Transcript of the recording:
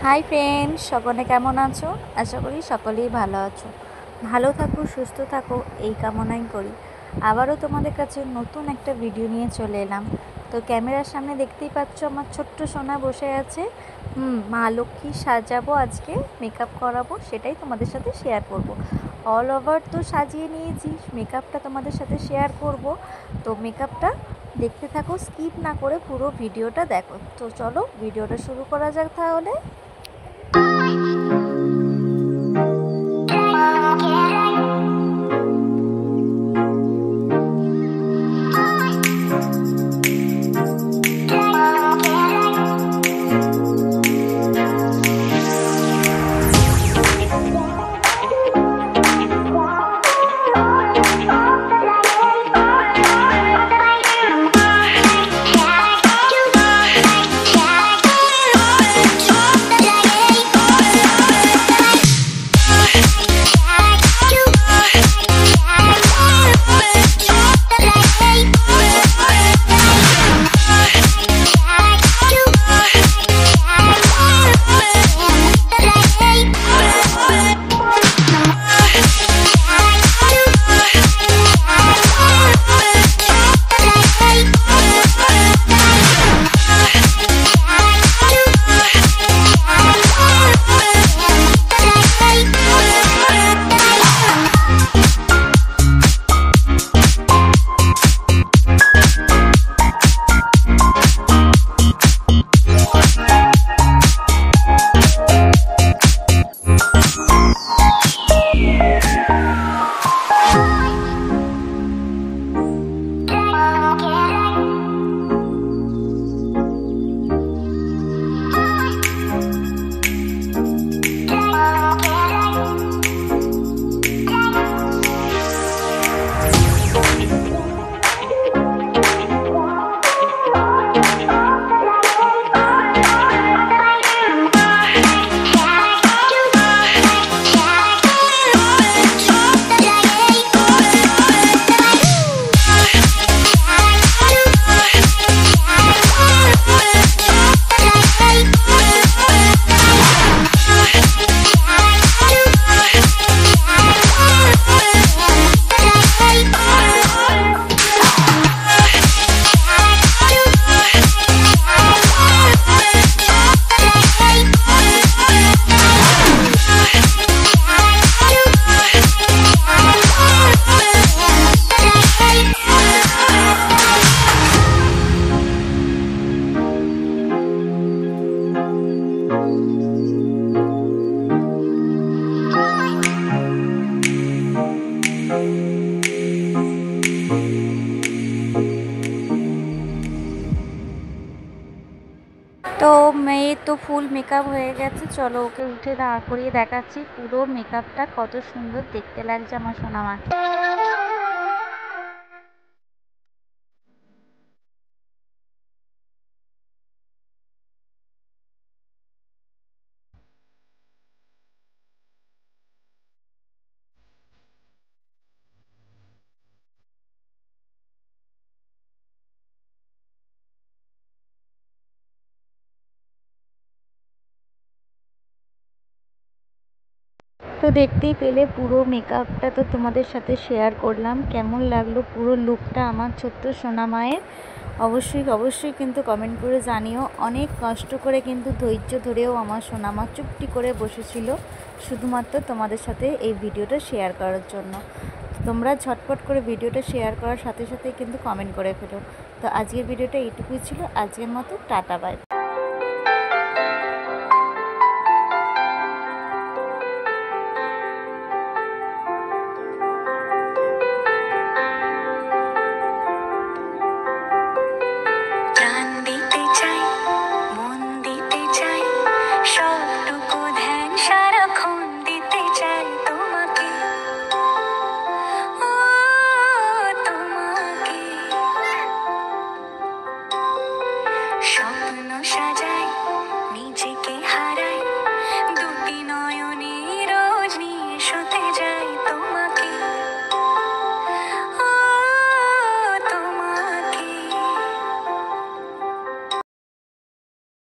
Hi friends, সকলে কেমন আছো? আশা করি সকলেই ভালো আছো। ভালো থাকো, সুস্থ থাকো, এই কামনাই করি। আবারও তোমাদের কাছে নতুন একটা ভিডিও নিয়ে চলে এলাম। তো ক্যামেরার সামনে দেখতেই পাচ্ছ আমার ছোট্ট সোনা বসে আছে। মা লক্ষ্মী সাজাবো, আজকে মেকআপ করাবো, সেটাই তোমাদের সাথে শেয়ার করব। অল ওভার তো সাজিয়ে নিয়েছি, মেকআপটা তোমাদের সাথে শেয়ার করব। তো মেকআপটা দেখতে থাকো, স্কিপ না করে পুরো ভিডিওটা দেখো। তো চলো ভিডিওটা শুরু করা যাক তাহলে। তো মেয়ে তো ফুল মেকআপ হয়ে গেছে, চলো ওকে উঠে দাঁড় করিয়ে দেখাচ্ছি পুরো মেকআপটা কত সুন্দর দেখতে লাগছে আমার সোনামাকে। তো দেখতেই পেলে পুরো মেকআপটা তো তোমাদের সাথে শেয়ার করলাম। কেমন লাগলো পুরো লুকটা আমার ছোট্ট সোনা মায়ের? অবশ্যই কিন্তু কমেন্ট করে জানিও। অনেক কষ্ট করে কিন্তু ধৈর্য ধরেও আমার সোনা মা চুপটি করে বসেছিল শুধুমাত্র তোমাদের সাথে এই ভিডিওটা শেয়ার করার জন্য। তোমরা ঝটপট করে ভিডিওটা শেয়ার করার সাথে সাথে কিন্তু কমেন্ট করে ফেলো। তো আজকের ভিডিওটা এইটুকুই ছিল। আজকের মতো টাটা, বাই।